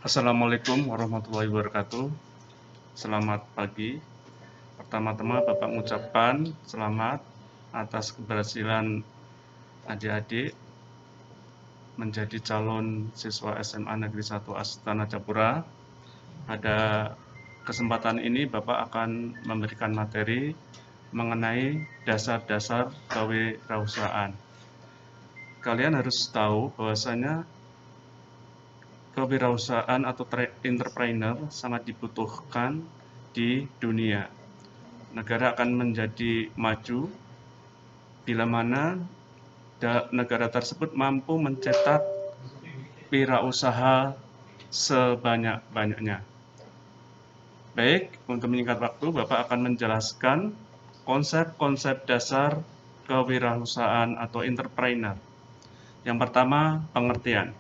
Assalamualaikum warahmatullahi wabarakatuh. Selamat pagi. Pertama-tama Bapak mengucapkan selamat atas keberhasilan adik-adik menjadi calon siswa SMA Negeri 1 Astana Japura. Pada kesempatan ini Bapak akan memberikan materi mengenai dasar-dasar kewirausahaan. Kalian harus tahu bahwasanya kewirausahaan atau entrepreneur sangat dibutuhkan di dunia. Negara akan menjadi maju bila mana negara tersebut mampu mencetak wirausaha sebanyak-banyaknya. Baik, untuk menyingkat waktu, Bapak akan menjelaskan konsep-konsep dasar kewirausahaan atau entrepreneur. Yang pertama, pengertian.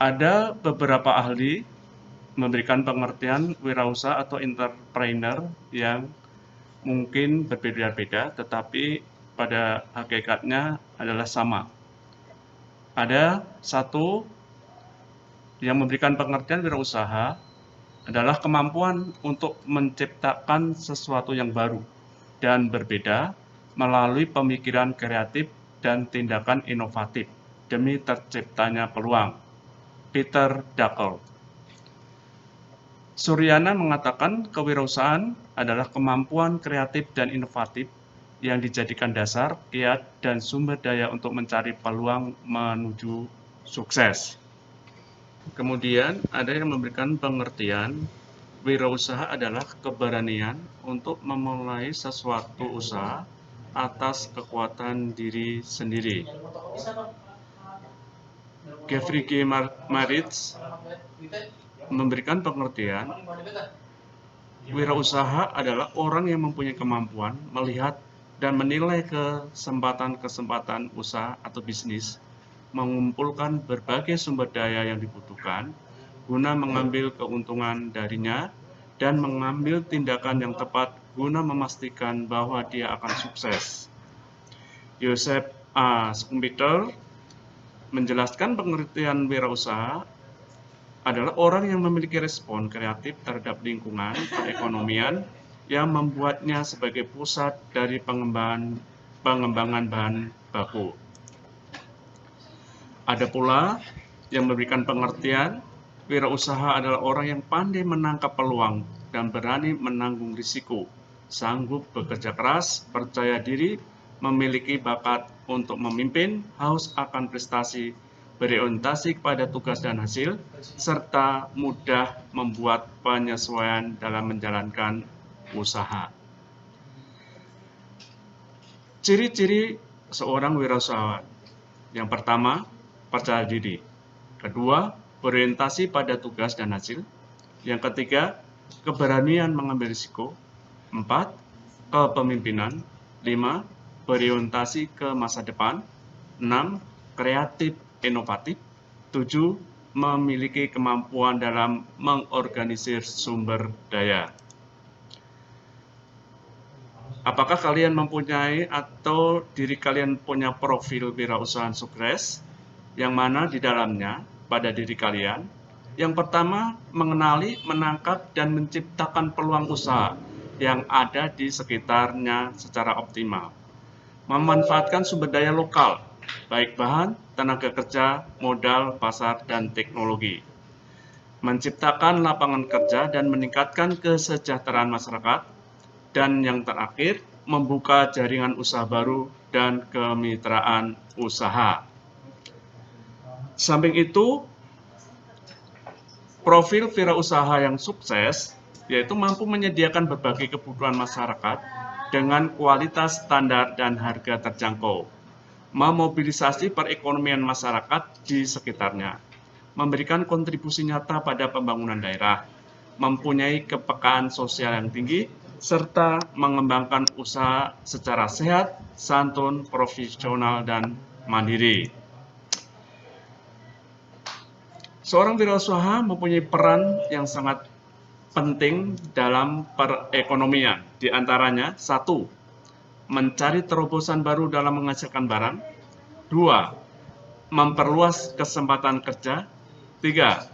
Ada beberapa ahli memberikan pengertian wirausaha atau entrepreneur yang mungkin berbeda-beda, tetapi pada hakikatnya adalah sama. Ada satu yang memberikan pengertian wirausaha adalah kemampuan untuk menciptakan sesuatu yang baru dan berbeda melalui pemikiran kreatif dan tindakan inovatif demi terciptanya peluang. Peter Drucker. Suryana mengatakan kewirausahaan adalah kemampuan kreatif dan inovatif yang dijadikan dasar, kiat, dan sumber daya untuk mencari peluang menuju sukses. Kemudian ada yang memberikan pengertian, wirausaha adalah keberanian untuk memulai sesuatu usaha atas kekuatan diri sendiri. Geoffrey G. Maritz memberikan pengertian, wirausaha adalah orang yang mempunyai kemampuan melihat dan menilai kesempatan-kesempatan usaha atau bisnis, mengumpulkan berbagai sumber daya yang dibutuhkan guna mengambil keuntungan darinya dan mengambil tindakan yang tepat guna memastikan bahwa dia akan sukses. Joseph A. Schumpeter menjelaskan pengertian wirausaha adalah orang yang memiliki respon kreatif terhadap lingkungan perekonomian yang membuatnya sebagai pusat dari pengembangan bahan baku. Ada pula yang memberikan pengertian, wirausaha adalah orang yang pandai menangkap peluang dan berani menanggung risiko, sanggup bekerja keras, percaya diri, memiliki bakat untuk memimpin, haus akan prestasi, berorientasi kepada tugas dan hasil, serta mudah membuat penyesuaian dalam menjalankan usaha. Ciri-ciri seorang wirausahawan. Yang pertama, percaya diri. Kedua, berorientasi pada tugas dan hasil. Yang ketiga, keberanian mengambil risiko. 4, kepemimpinan. 5, berorientasi ke masa depan. 6, kreatif inovatif. 7, memiliki kemampuan dalam mengorganisir sumber daya. Apakah kalian mempunyai atau diri kalian punya profil wirausahaan sukses yang mana di dalamnya pada diri kalian? Yang pertama, mengenali, menangkap, dan menciptakan peluang usaha yang ada di sekitarnya secara optimal. Memanfaatkan sumber daya lokal, baik bahan, tenaga kerja, modal, pasar, dan teknologi. Menciptakan lapangan kerja dan meningkatkan kesejahteraan masyarakat. Dan yang terakhir, membuka jaringan usaha baru dan kemitraan usaha. Samping itu, profil wirausaha yang sukses yaitu mampu menyediakan berbagai kebutuhan masyarakat dengan kualitas standar dan harga terjangkau, memobilisasi perekonomian masyarakat di sekitarnya, memberikan kontribusi nyata pada pembangunan daerah, mempunyai kepekaan sosial yang tinggi, serta mengembangkan usaha secara sehat, santun, profesional, dan mandiri. Seorang wirausaha mempunyai peran yang sangat penting dalam perekonomian. Di antaranya, 1, mencari terobosan baru dalam menghasilkan barang. 2, memperluas kesempatan kerja. 3,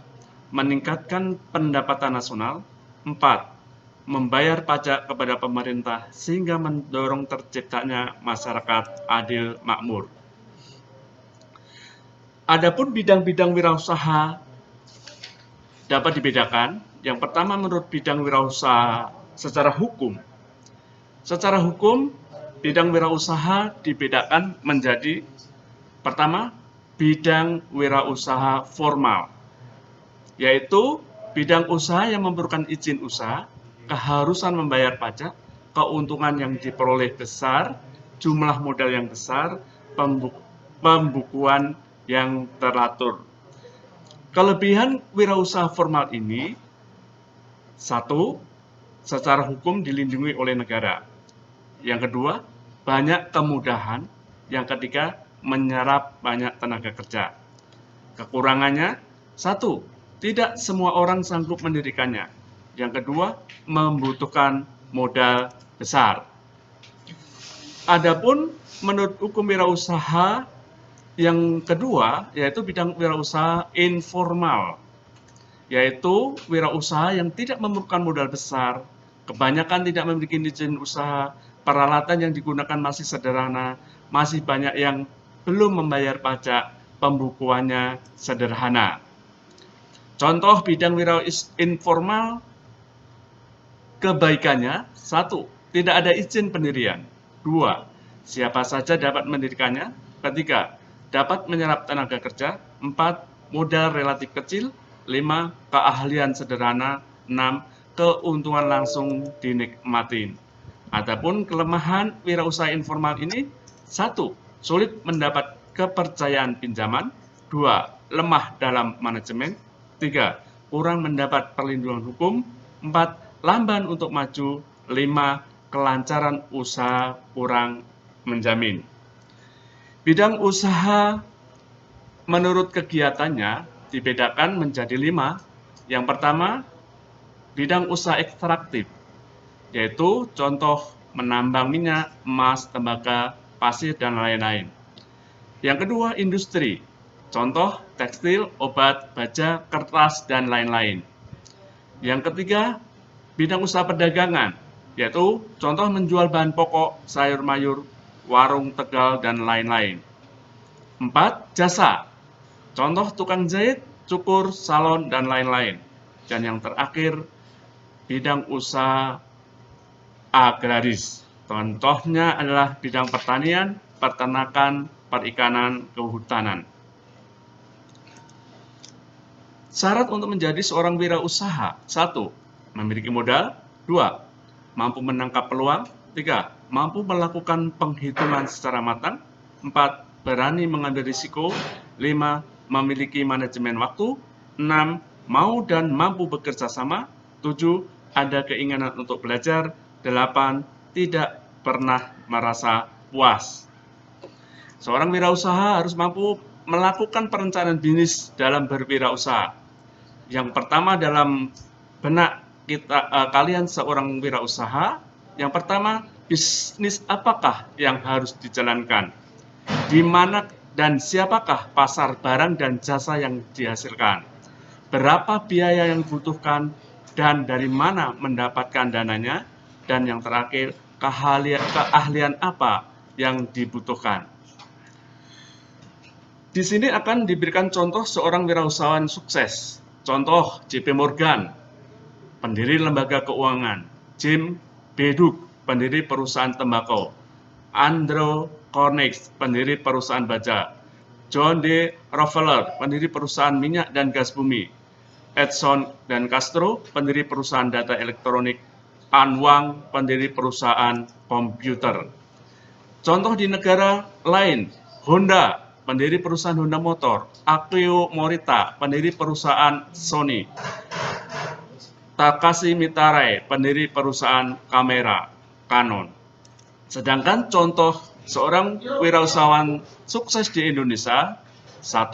meningkatkan pendapatan nasional. 4. Membayar pajak kepada pemerintah sehingga mendorong terciptanya masyarakat adil makmur. Adapun bidang-bidang wirausaha dapat dibedakan. Yang pertama, menurut bidang wirausaha secara hukum. Secara hukum, bidang wirausaha dibedakan menjadi pertama, bidang wirausaha formal, yaitu bidang usaha yang memerlukan izin usaha, keharusan membayar pajak, keuntungan yang diperoleh besar, jumlah modal yang besar, pembukuan yang teratur. Kelebihan wirausaha formal ini, satu, secara hukum dilindungi oleh negara. Yang kedua, banyak kemudahan. Yang ketiga, menyerap banyak tenaga kerja. Kekurangannya, satu, tidak semua orang sanggup mendirikannya. Yang kedua, membutuhkan modal besar. Adapun menurut hukum wirausaha yang kedua, yaitu bidang wirausaha informal, yaitu wirausaha yang tidak memerlukan modal besar, kebanyakan tidak memiliki izin usaha, peralatan yang digunakan masih sederhana, masih banyak yang belum membayar pajak, pembukuannya sederhana. Contoh bidang wirausaha informal, kebaikannya, satu, tidak ada izin pendirian. Dua, siapa saja dapat mendirikannya. Ketiga, dapat menyerap tenaga kerja. Empat, modal relatif kecil. 5. Keahlian sederhana. 6. Keuntungan langsung dinikmatin. Adapun kelemahan wirausaha informal ini, 1. Sulit mendapat kepercayaan pinjaman. 2. Lemah dalam manajemen. 3. Kurang mendapat perlindungan hukum. 4. Lamban untuk maju. 5. Kelancaran usaha kurang menjamin. Bidang usaha menurut kegiatannya dibedakan menjadi 5. Yang pertama, bidang usaha ekstraktif, yaitu contoh menambang minyak, emas, tembaga, pasir, dan lain-lain. Yang kedua, industri, contoh tekstil, obat, baja, kertas, dan lain-lain. Yang ketiga, bidang usaha perdagangan, yaitu contoh menjual bahan pokok, sayur mayur, warung tegal, dan lain-lain. 4. Jasa, contoh tukang jahit, cukur, salon, dan lain-lain. Dan yang terakhir, bidang usaha agraris. Contohnya adalah bidang pertanian, peternakan, perikanan, kehutanan. Syarat untuk menjadi seorang wirausaha: 1. Memiliki modal. 2. Mampu menangkap peluang. 3. Mampu melakukan penghitungan secara matang. 4. Berani mengambil risiko. 5. Memiliki manajemen waktu. 6. Mau dan mampu bekerja sama. 7. Ada keinginan untuk belajar. 8. Tidak pernah merasa puas. Seorang wirausaha harus mampu melakukan perencanaan bisnis dalam berwirausaha. Yang pertama dalam benak kalian seorang wirausaha, yang pertama, bisnis apakah yang harus dijalankan? Di mana dan siapakah pasar barang dan jasa yang dihasilkan? Berapa biaya yang dibutuhkan dan dari mana mendapatkan dananya? Dan yang terakhir, keahlian apa yang dibutuhkan? Di sini akan diberikan contoh seorang wirausahawan sukses. Contoh JP Morgan, pendiri lembaga keuangan. Jim Beduk, pendiri perusahaan tembakau. Andrew Cornex, pendiri perusahaan baja. John D. Rockefeller, pendiri perusahaan minyak dan gas bumi. Edison dan Castro, pendiri perusahaan data elektronik. An Wang, pendiri perusahaan komputer. Contoh di negara lain, Honda, pendiri perusahaan Honda Motor. Akio Morita, pendiri perusahaan Sony. Takashi Mitarai, pendiri perusahaan kamera Canon. Sedangkan contoh seorang wirausahawan sukses di Indonesia, 1.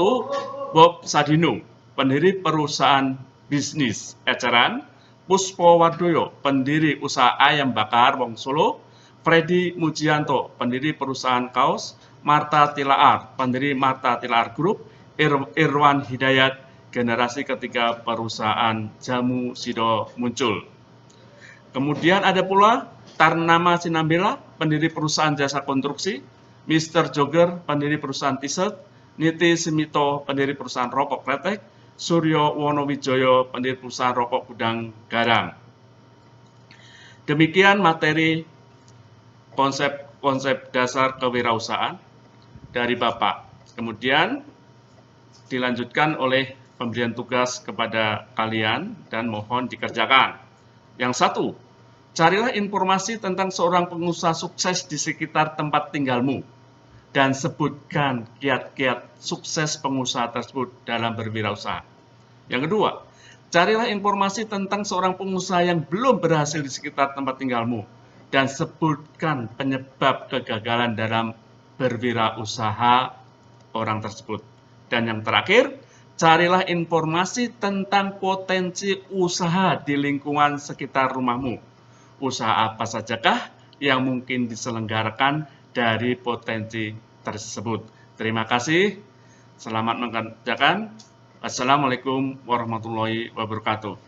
Bob Sadino, pendiri perusahaan bisnis eceran. Puspo Wardoyo, pendiri usaha ayam bakar Wong Solo. Freddy Mujianto, pendiri perusahaan kaos. Marta Tilaar, pendiri Marta Tilaar Group. Irwan Hidayat, generasi ketiga perusahaan jamu Sido muncul. Kemudian ada pula Tarnama Sinambela, pendiri perusahaan jasa konstruksi, Mr. Jogger, pendiri perusahaan t-shirt, Niti Simito, pendiri perusahaan rokok Kletek, Suryo Wonowijoyo, pendiri perusahaan rokok Gudang Garam. Demikian materi konsep dasar kewirausahaan dari Bapak. Kemudian dilanjutkan oleh pemberian tugas kepada kalian dan mohon dikerjakan. Yang satu, carilah informasi tentang seorang pengusaha sukses di sekitar tempat tinggalmu dan sebutkan kiat-kiat sukses pengusaha tersebut dalam berwirausaha. Yang kedua, carilah informasi tentang seorang pengusaha yang belum berhasil di sekitar tempat tinggalmu dan sebutkan penyebab kegagalan dalam berwirausaha orang tersebut. Dan yang terakhir, carilah informasi tentang potensi usaha di lingkungan sekitar rumahmu. Usaha apa sajakah yang mungkin diselenggarakan dari potensi tersebut. Terima kasih. Selamat mengerjakan. Assalamualaikum warahmatullahi wabarakatuh.